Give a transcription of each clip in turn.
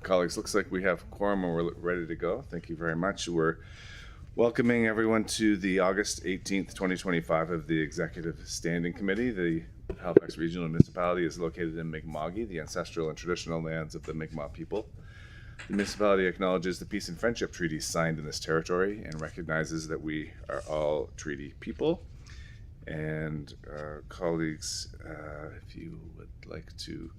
Colleagues, looks like we have quorum and we're ready to go. Thank you very much. We're welcoming everyone to the August 18th, 2025 of the Executive Standing Committee. The Halifax Regional Municipality is located in Mi'kma'ki, the ancestral and traditional lands of the Mi'kmaq people. The municipality acknowledges the peace and friendship treaties signed in this territory and recognizes that we are all treaty people. And colleagues, if you would like to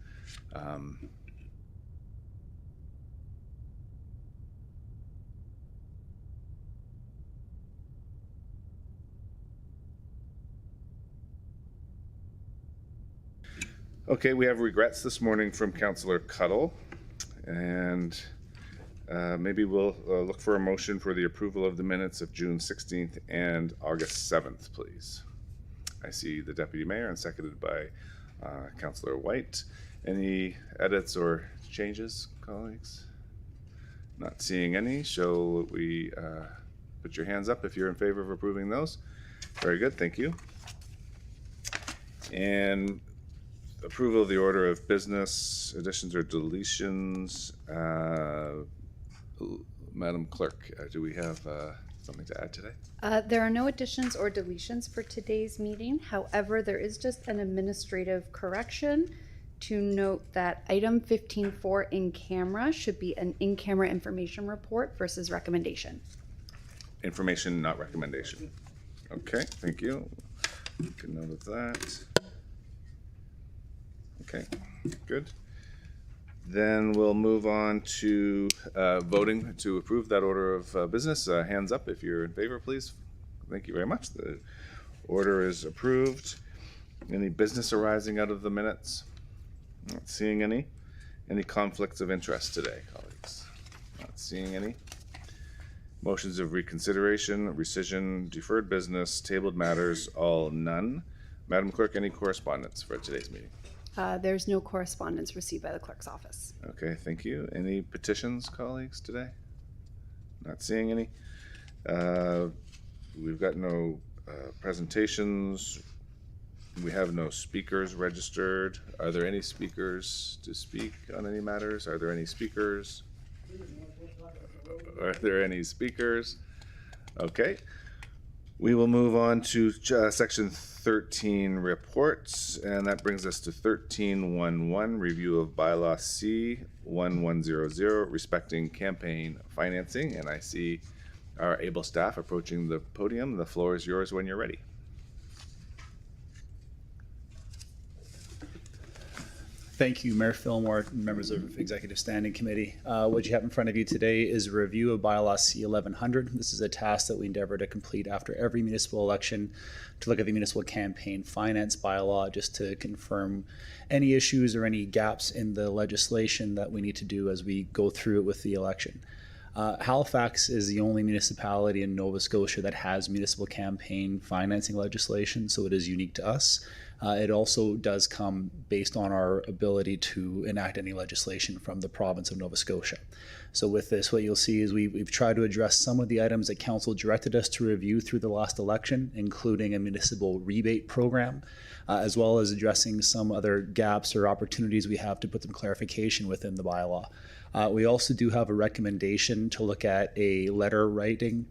okay, we have regrets this morning from Councillor Cuddle, and maybe we'll look for a motion for the approval of the minutes of June 16th and August 7th, please. I see the Deputy Mayor and seconded by Councillor White. Any edits or changes, colleagues? Not seeing any. Shall we put your hands up if you're in favor of approving those? Very good, thank you. And approval of the order of business, additions or deletions. Madam Clerk, do we have something to add today? There are no additions or deletions for today's meeting. However, there is just an administrative correction to note that item 15.4 in camera should be an in-camera information report versus recommendation. Information, not recommendation. Okay, thank you. Make a note of that. Okay, good. Then we'll move on to voting to approve that order of business. Hands up if you're in favor, please. Thank you very much. The order is approved. Any business arising out of the minutes? Not seeing any. Any conflicts of interest today, colleagues? Not seeing any. Motions of reconsideration, rescission, deferred business, tabled matters, all none. Madam Clerk, any correspondence for today's meeting? There's no correspondence received by the clerk's office. Okay, thank you. Any petitions, colleagues, today? Not seeing any. We've got no presentations. We have no speakers registered. Are there any speakers to speak on any matters? Are there any speakers? Are there any speakers? Okay. We will move on to section 13 reports, and that brings us to 13.1.1, review of bylaw C 1100, respecting campaign financing. And I see our able staff approaching the podium. The floor is yours when you're ready. Thank you, Mayor Fillmore, members of Executive Standing Committee. What you have in front of you today is a review of bylaw C 1100. This is a task that we endeavor to complete after every municipal election to look at the municipal campaign finance bylaw just to confirm any issues or any gaps in the legislation that we need to do as we go through it with the election. Halifax is the only municipality in Nova Scotia that has municipal campaign financing legislation, so it is unique to us. It also does come based on our ability to enact any legislation from the province of Nova Scotia. So with this, what you'll see is we've tried to address some of the items that Council directed us to review through the last election, including a municipal rebate program, as well as addressing some other gaps or opportunities we have to put some clarification within the bylaw. We also do have a recommendation to look at a letter writing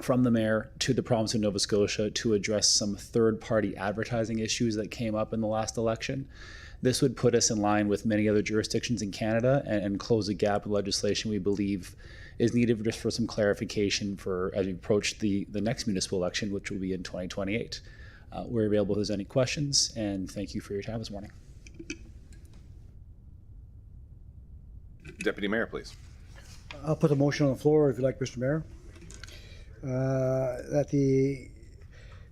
from the mayor to the province of Nova Scotia to address some third-party advertising issues that came up in the last election. This would put us in line with many other jurisdictions in Canada and close a gap in legislation we believe is needed just for some clarification for as we approach the next municipal election, which will be in 2028. We're available if there's any questions, and thank you for your time this morning. Deputy Mayor, please. I'll put the motion on the floor if you like, Mr. Mayor. That the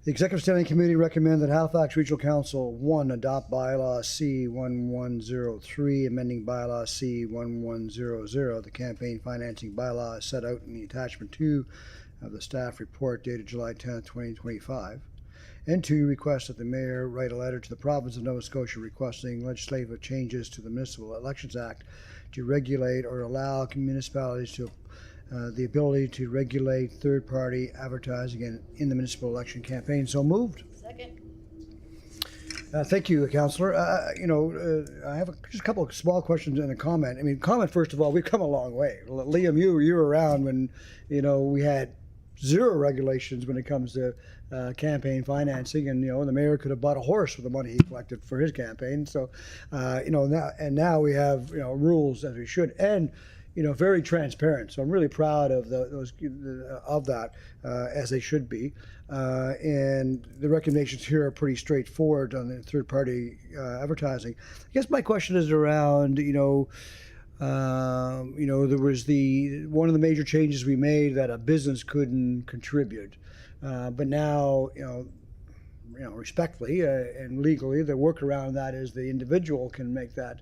Executive Standing Committee recommend that Halifax Regional Council 1 adopt bylaw C 1103, amending bylaw C 1100, the campaign financing bylaw set out in the attachment 2 of the staff report dated July 10th, 2025. And 2, request that the mayor write a letter to the province of Nova Scotia requesting legislative changes to the Municipal Elections Act to regulate or allow municipalities to the ability to regulate third-party advertising in the municipal election campaign. So moved. Second. Thank you, Councillor. I have just a couple of small questions and a comment. I mean, comment first of all, we've come a long way. Liam, you were around when, we had zero regulations when it comes to campaign financing, and the mayor could have bought a horse with the money he collected for his campaign. So, now we have rules as we should, and very transparent. So I'm really proud of that, as they should be. And the recommendations here are pretty straightforward on the third-party advertising. I guess my question is around, there was one of the major changes we made that a business couldn't contribute, but now, respectfully and legally, the workaround that is the individual can make that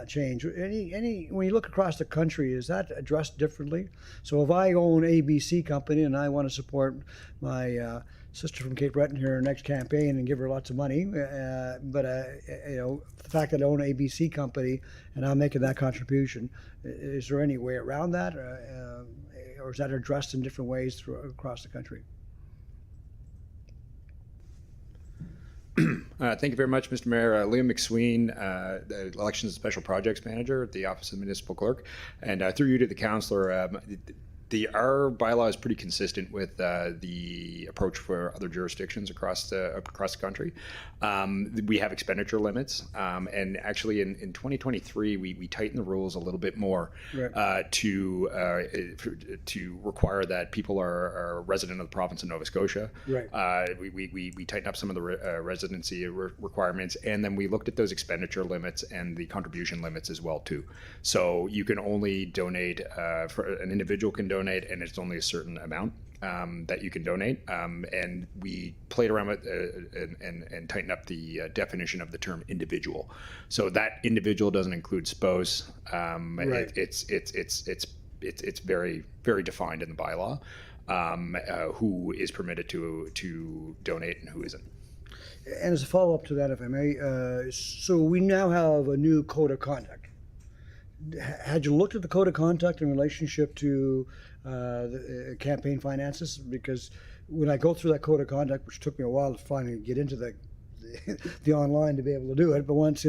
change. When you look across the country, is that addressed differently? So if I own ABC company and I want to support my sister from Cape Breton here in her next campaign and give her lots of money, but the fact that I own an ABC company and I'm making that contribution, is there any way around that, or is that addressed in different ways across the country? Thank you very much, Mr. Mayor. Liam McSween, the Elections and Special Projects Manager at the Office of the Municipal Clerk. And through you to the councillor, our bylaw is pretty consistent with the approach for other jurisdictions across the country. We have expenditure limits, and actually in 2023 we tightened the rules a little bit more, right, to require that people are resident of the province of Nova Scotia. Right. We tightened up some of the residency requirements, and then we looked at those expenditure limits and the contribution limits as well too. So you can only donate, for an individual can donate, and it's only a certain amount that you can donate. And we played around with and tightened up the definition of the term individual. So that individual doesn't include spouse. Right. It's very, very defined in the bylaw, who is permitted to donate and who isn't. And as a follow-up to that, if I may, so we now have a new code of conduct. Had you looked at the code of conduct in relationship to the campaign finances? Because when I go through that code of conduct, which took me a while to finally get into the online to be able to do it, but once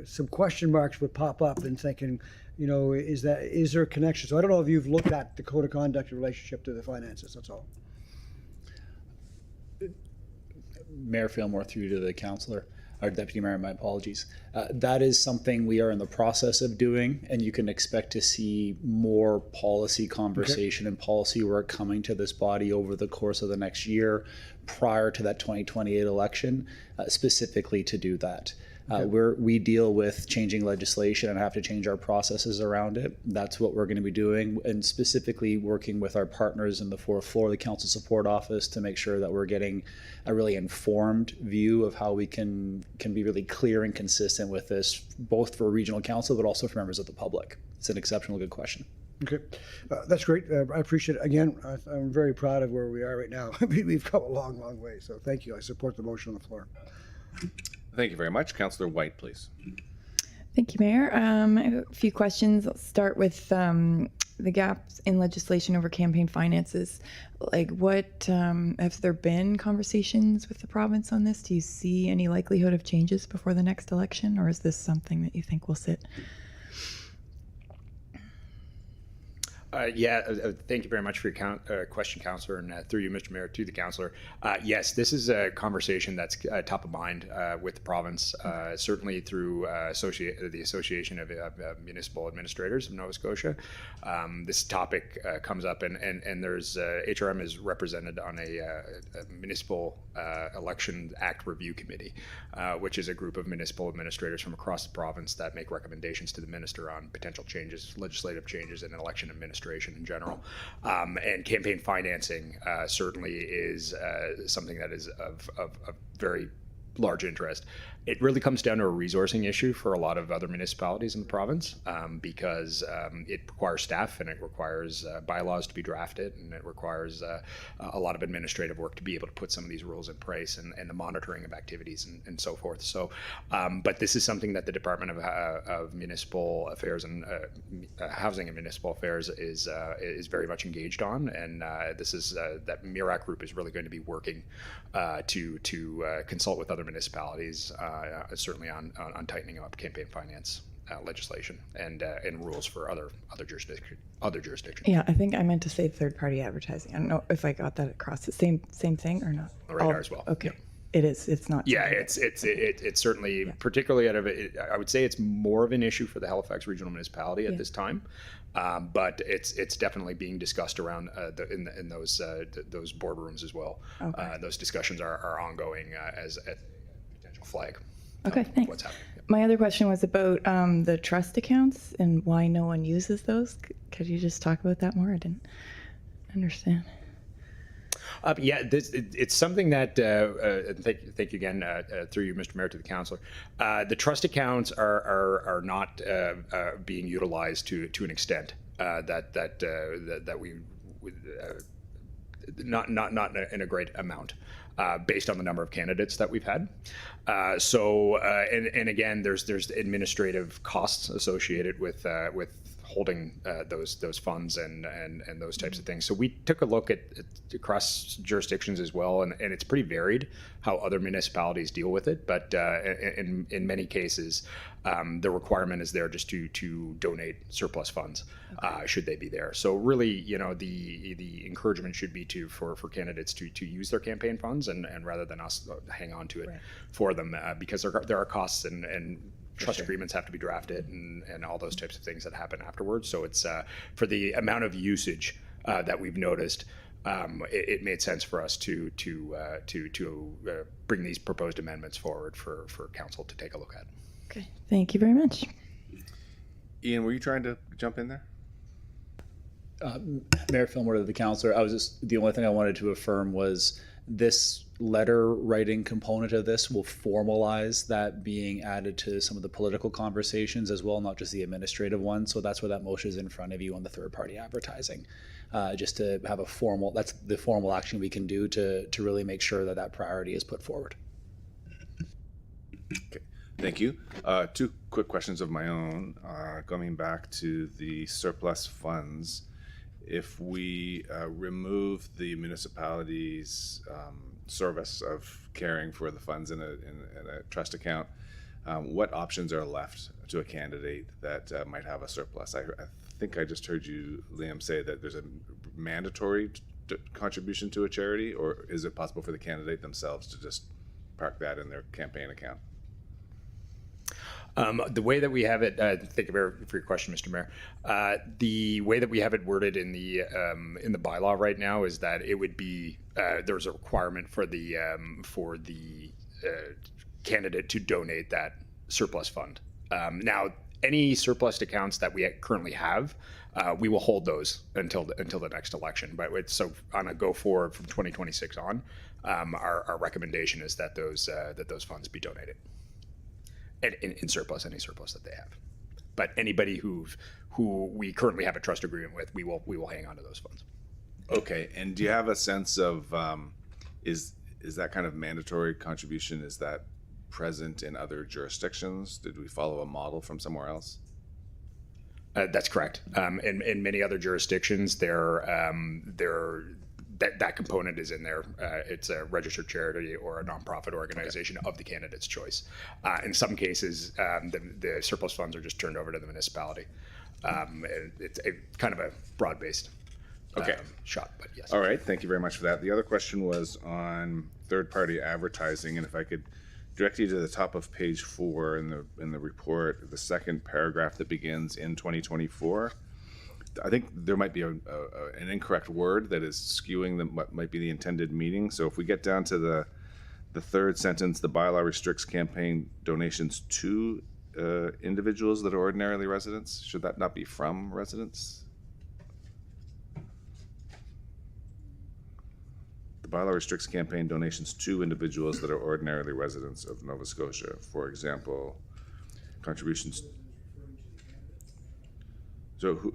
some question marks would pop up and thinking, is there a connection? So I don't know if you've looked at the code of conduct in relationship to the finances. That's all. Mayor Fillmore, through to the councillor. Our Deputy Mayor, my apologies. That is something we are in the process of doing, and you can expect to see more policy conversation and policy work coming to this body over the course of the next year prior to that 2028 election, specifically to do that. We deal with changing legislation and have to change our processes around it. That's what we're going to be doing, and specifically working with our partners in the fourth floor, the Council Support Office, to make sure that we're getting a really informed view of how we can be really clear and consistent with this, both for regional council, but also for members of the public. It's an exceptionally good question. Okay, that's great. I appreciate it. Again, I'm very proud of where we are right now. We've come a long, long way. So thank you. I support the motion on the floor. Thank you very much. Councillor White, please. Thank you, Mayor. I have a few questions. I'll start with the gaps in legislation over campaign finances. Like, what have there been conversations with the province on this? Do you see any likelihood of changes before the next election, or is this something that you think will sit? Thank you very much for your question, Councillor, and through you, Mr. Mayor, to the Councillor. Yes, this is a conversation that's top of mind with the province, certainly through the Association of Municipal Administrators of Nova Scotia. This topic comes up, and there's HRM is represented on a Municipal Election Act Review Committee, which is a group of municipal administrators from across the province that make recommendations to the minister on potential changes, legislative changes in election administration in general. And campaign financing certainly is something that is of very large interest. It really comes down to a resourcing issue for a lot of other municipalities in the province, because it requires staff, and it requires bylaws to be drafted, and it requires a lot of administrative work to be able to put some of these rules in place, and the monitoring of activities and so forth. So, but this is something that the Department of Municipal Affairs and Housing and Municipal Affairs is very much engaged on, and this is that MIRAC group is really going to be working to consult with other municipalities, certainly on tightening up campaign finance legislation and rules for other jurisdictions. Yeah, I think I meant to say third-party advertising. I don't know if I got that across. The same thing or not? On the radar as well. Okay. Yeah. It is. It's not. Yeah, it's certainly particularly out of it. I would say it's more of an issue for the Halifax Regional Municipality at this time, but it's definitely being discussed around in those boardrooms as well. Okay. Those discussions are ongoing as a potential flag. Okay, of thanks. What's happening? Yeah. My other question was about the trust accounts and why no one uses those. Could you just talk about that more? I didn't understand. Yeah, it's something that, thank you again, through you, Mr. Mayor, to the councillor. The trust accounts are not being utilized to an extent that we not in a great amount. Based on the number of candidates that we've had. And again, there's administrative costs associated with holding those funds and those types of things. So we took a look at across jurisdictions as well, and it's pretty varied how other municipalities deal with it. But in many cases, the requirement is there just to donate surplus funds, should they be there. So really, the encouragement should be for candidates to use their campaign funds and rather than us hang on to it for them, because there are costs and trust agreements have to be drafted and all those types of things that happen afterwards. So it's for the amount of usage that we've noticed, it made sense for us to bring these proposed amendments forward for council to take a look at. Okay, thank you very much. Ian, were you trying to jump in there? Mayor Fillmore to the councillor, the only thing I wanted to affirm was this letter writing component of this will formalize that being added to some of the political conversations as well, not just the administrative ones. So that's where that motion is in front of you on the third party advertising. Just to have that's the formal action we can do to really make sure that priority is put forward. Okay, thank you. Two quick questions of my own. Going back to the surplus funds, if we remove the municipality's service of caring for the funds in a trust account, what options are left to a candidate that might have a surplus? I think I just heard you, Liam, say that there's a mandatory contribution to a charity, or is it possible for the candidate themselves to just park that in their campaign account? The way that we have it, thank you for your question, Mr. Mayor. The way that we have it worded in the bylaw right now is that it would be there's a requirement for the candidate to donate that surplus fund. Now, any surplus accounts that we currently have, we will hold those until the next election. But so on a go forward from 2026 on, our recommendation is that those funds be donated. In surplus, any surplus that they have, but anybody who we currently have a trust agreement with, we will hang on to those funds. Okay, and do you have a sense of is that kind of mandatory contribution, is that present in other jurisdictions? Did we follow a model from somewhere else? That's correct. In many other jurisdictions, that component is in there. It's a registered charity or a nonprofit organization of the candidate's choice. In some cases, the surplus funds are just turned over to the municipality. It's kind of a broad-based shot, but yes. All right, thank you very much for that. The other question was on third-party advertising, and if I could direct you to the top of page 4 in the report, the second paragraph that begins in 2024. I think there might be an incorrect word that is skewing what might be the intended meaning. So if we get down to the third sentence, the bylaw restricts campaign donations to individuals that are ordinarily residents. Should that not be from residents? The bylaw restricts campaign donations to individuals that are ordinarily residents of Nova Scotia. For example, contributions. So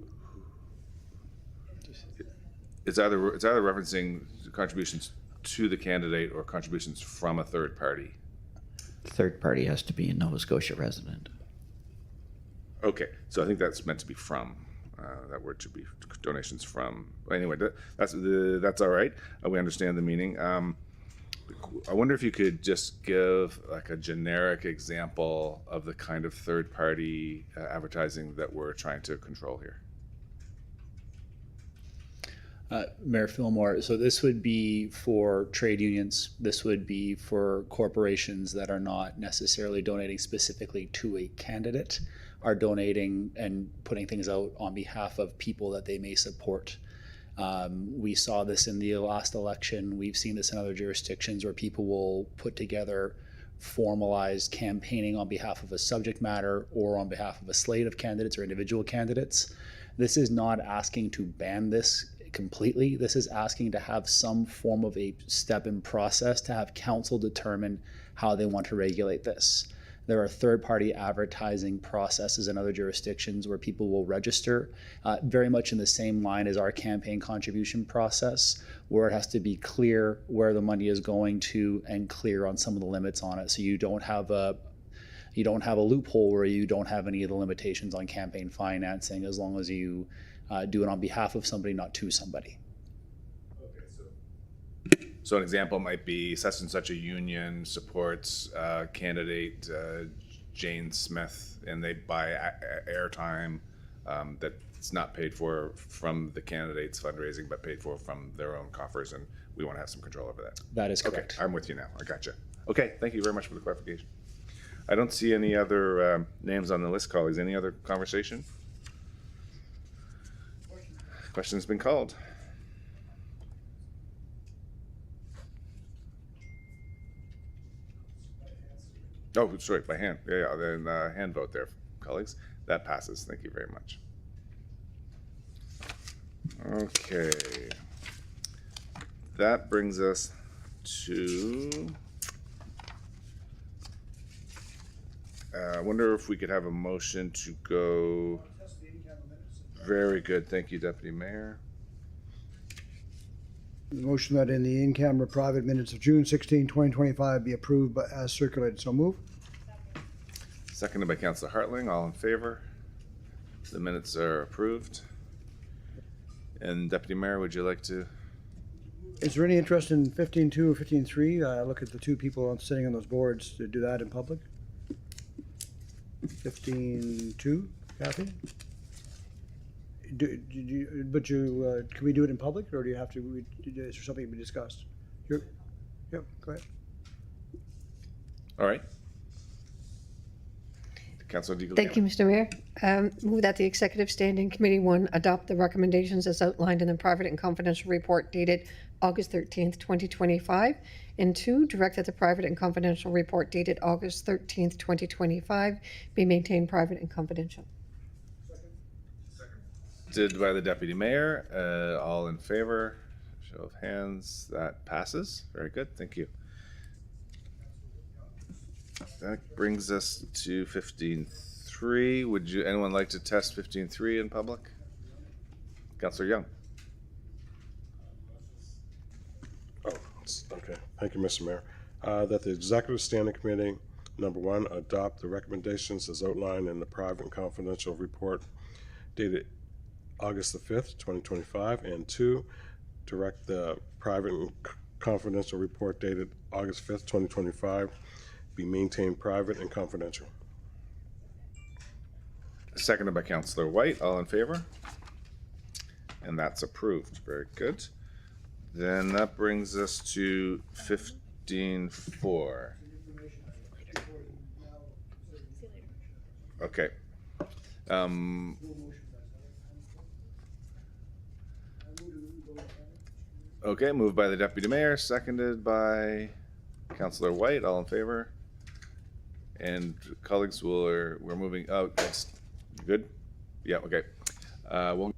it's either referencing contributions to the candidate or contributions from a third party. Third party has to be a Nova Scotia resident. Okay, so I think that's meant to be from. That word should be donations from. Anyway, that's all right. We understand the meaning. I wonder if you could just give like a generic example of the kind of third-party advertising that we're trying to control here. Mayor Fillmore, so this would be for trade unions. This would be for corporations that are not necessarily donating specifically to a candidate, are donating and putting things out on behalf of people that they may support. We saw this in the last election. We've seen this in other jurisdictions where people will put together formalized campaigning on behalf of a subject matter or on behalf of a slate of candidates or individual candidates. This is not asking to ban this completely. This is asking to have some form of a step in process to have council determine how they want to regulate this. There are third-party advertising processes in other jurisdictions where people will register, very much in the same line as our campaign contribution process, where it has to be clear where the money is going to and clear on some of the limits on it. So you don't have a loophole where you don't have any of the limitations on campaign financing, as long as you do it on behalf of somebody, not to somebody. So an example might be such and such a union supports candidate Jane Smith, and they buy airtime that's not paid for from the candidate's fundraising, but paid for from their own coffers, and we want to have some control over that. That is Okay, correct. I'm with you now. I gotcha. Okay, thank you very much for the clarification. I don't see any other names on the list, colleagues. Any other conversation? Question's been called. Oh, sorry, by hand. Yeah, then hand vote there, colleagues. That passes. Thank you very much. Okay. That brings us to... I wonder if we could have a motion to go... Very good. Thank you, Deputy Mayor. The motion that in the in-camera private minutes of June 16, 2025 be approved but as circulated. So move. Seconded by Councilor Hartling. All in favor? The minutes are approved. And Deputy Mayor, would you like to? Is there any interest in 15.2 or 15.3? Look at the two people sitting on those boards to do that in public. 15.2, Kathy? Can we do it in public, or do you have to, is there something to be discussed? Yep, go ahead. All right. Councilor Di Thank you, Mr. Mayor. Move that the Executive Standing Committee 1 adopt the recommendations as outlined in the private and confidential report dated August 13th, 2025, and 2, direct that the private and confidential report dated August 13th, 2025 be maintained private and confidential. Did by the Deputy Mayor. All in favor? Show of hands. That passes. Very good. Thank you. That brings us to 15.3. Would anyone like to test 15.3 in public? Councilor Young. Okay, thank you, Mr. Mayor. That the Executive Standing Committee, number 1, adopt the recommendations as outlined in the private and confidential report dated August the 5th, 2025, and 2, direct the private and confidential report dated August 5th, 2025, be maintained private and confidential. Seconded by Councilor White. All in favor? And that's approved. Very good. Then that brings us to 15.4. Okay. Okay, moved by the Deputy Mayor, seconded by Councilor White. All in favor? And colleagues, we're moving. Oh, that's good. Yeah. Okay. We'll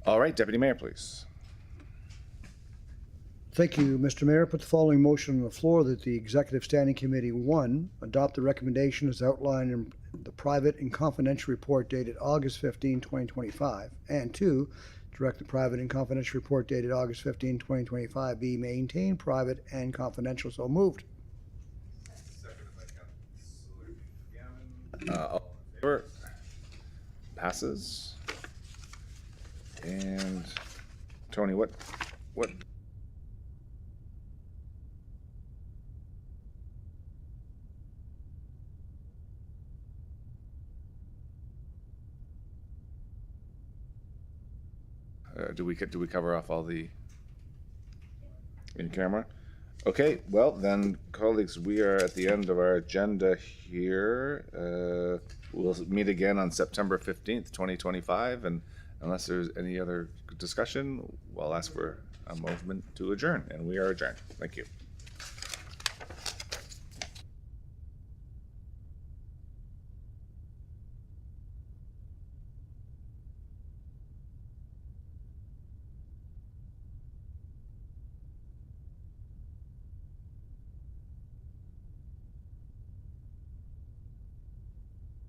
All right, Deputy Mayor, please. Thank you, Mr. Mayor. Put the following motion on the floor that the Executive Standing Committee, 1, adopt the recommendation as outlined in the private and confidential report dated August 15, 2025, and 2, direct the private and confidential report dated August 15, 2025 be maintained private and confidential. So moved. All in favor? Passes. And Tony, what? Do we cover off all the in camera? Okay, well then, colleagues, we are at the end of our agenda here. We'll meet again on September 15th, 2025, and unless there's any other discussion, we'll ask for a movement to adjourn, and we are adjourned. Thank you.